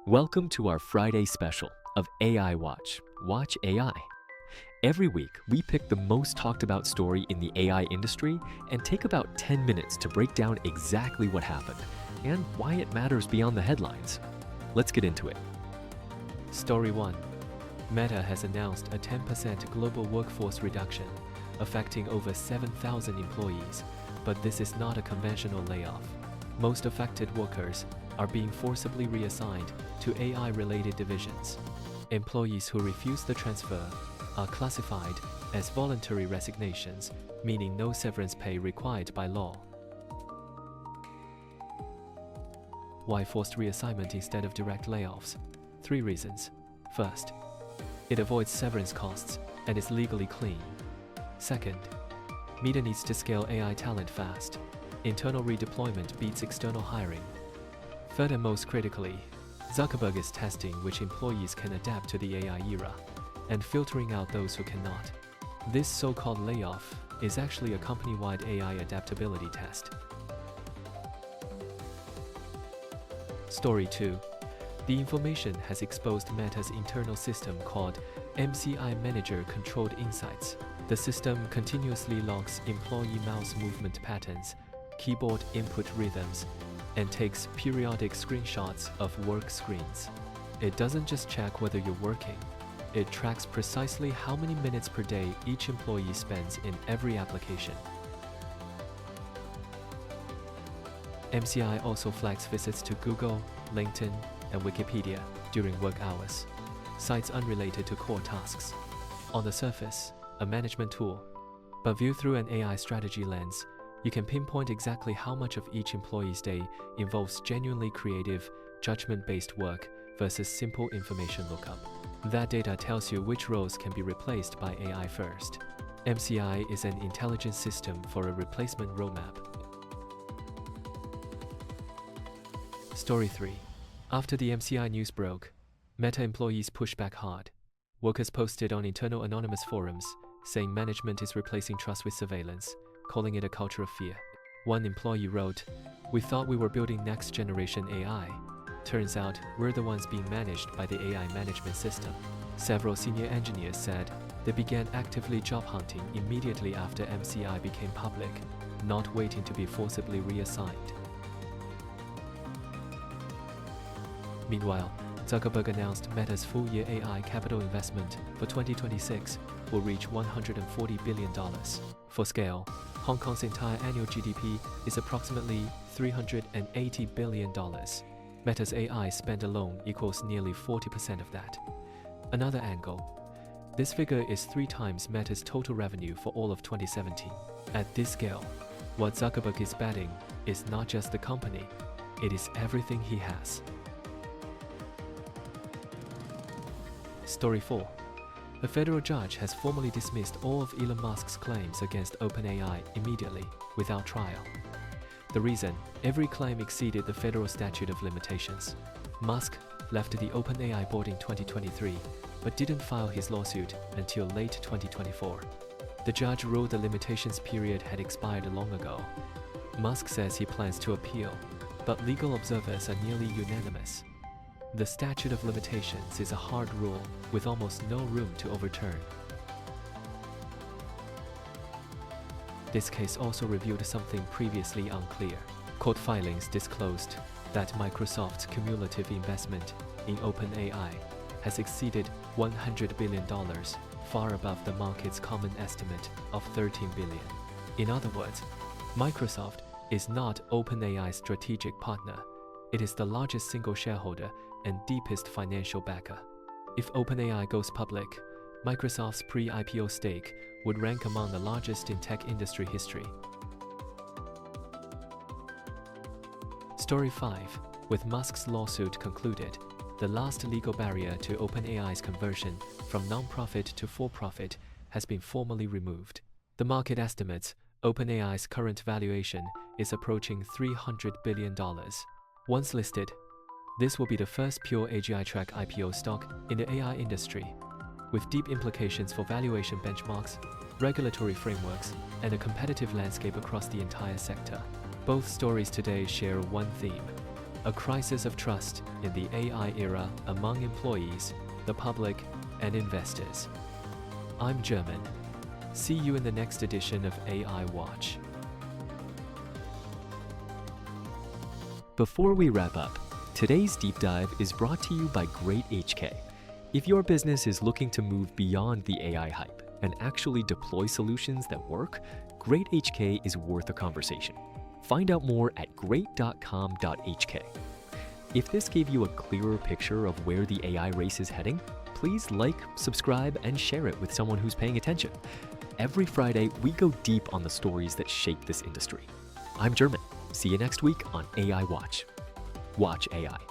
Welcome to our Friday special of AI Watch. Watch AI. Every week, we pick the most talked about story in the AI industry and take about 10 minutes to break down exactly what happened and why it matters beyond the headlines. Let's get into it. Story 1. Meta has announced a 10% global workforce reduction, affecting over 7,000 employees, but this is not a conventional layoff. Most affected workers are being forcibly reassigned to AI-related divisions. Employees who refuse the transfer are classified as voluntary resignations, meaning no severance pay required by law. Why forced reassignment instead of direct layoffs? 3 reasons. First, it avoids severance costs and is legally clean. Second, Meta needs to scale AI talent fast. Internal redeployment beats external hiring. Third and most critically, Zuckerberg is testing which employees can adapt to the AI era and filtering out those who cannot. This so-called layoff is actually a company-wide AI adaptability test. Story 2. The information has exposed Meta's internal system called MCI Manager Controlled Insights. The system continuously logs employee mouse movement patterns, keyboard input rhythms, and takes periodic screenshots of work screens. It doesn't just check whether you're working, it tracks precisely how many minutes per day each employee spends in every application. MCI also flags visits to Google, LinkedIn, and Wikipedia during work hours, sites unrelated to core tasks. On the surface, a management tool, but viewed through an AI strategy lens, you can pinpoint exactly how much of each employee's day involves genuinely creative, judgment-based work versus simple information lookup. That data tells you which roles can be replaced by AI first. MCI is an intelligent system for a replacement roadmap. Story 3. After the MCI news broke, Meta employees pushed back hard. Workers posted on internal anonymous forums, saying management is replacing trust with surveillance, calling it a culture of fear. One employee wrote, "We thought we were building next-generation AI. Turns out we're the ones being managed by the AI management system." Several senior engineers said they began actively job hunting immediately after MCI became public, not waiting to be forcibly reassigned. Meanwhile, Zuckerberg announced Meta's full-year AI capital investment for 2026 will reach $140 billion. For scale, Hong Kong's entire annual GDP is approximately $380 billion. Meta's AI spend alone equals nearly 40% of that. Another angle, this figure is 3 times Meta's total revenue for all of 2017. At this scale, what Zuckerberg is betting is not just the company, it is everything he has. Story 4. A federal judge has formally dismissed all of Elon Musk's claims against OpenAI immediately, without trial. The reason? Every claim exceeded the federal statute of limitations. Musk left the OpenAI board in 2023, but didn't file his lawsuit until late 2024. The judge ruled the limitations period had expired long ago. Musk says he plans to appeal, but legal observers are nearly unanimous. The statute of limitations is a hard rule with almost no room to overturn. This case also revealed something previously unclear. Court filings disclosed that Microsoft's cumulative investment in OpenAI has exceeded $100 billion, far above the market's common estimate of $13 billion. In other words, Microsoft is not OpenAI's strategic partner. It is the largest single shareholder and deepest financial backer. If OpenAI goes public, Microsoft's pre-IPO stake would rank among the largest in tech industry history. Story 5. With Musk's lawsuit concluded, the last legal barrier to OpenAI's conversion from non-profit to for-profit has been formally removed. The market estimates OpenAI's current valuation is approaching $300 billion. Once listed, this will be the first pure AGI-track IPO stock in the AI industry, with deep implications for valuation benchmarks, regulatory frameworks, and a competitive landscape across the entire sector. Both stories today share one theme: a crisis of trust in the AI era among employees, the public, and investors. I'm German. See you in the next edition of AI Watch. Before we wrap up, today's deep dive is brought to you by Great HK. If your business is looking to move beyond the AI hype and actually deploy solutions that work, Great HK is worth a conversation. Find out more at great.com.hk. If this gave you a clearer picture of where the AI race is heading, please like, subscribe, and share it with someone who's paying attention. Every Friday, we go deep on the stories that shape this industry. I'm German. See you next week on AI Watch. Watch AI.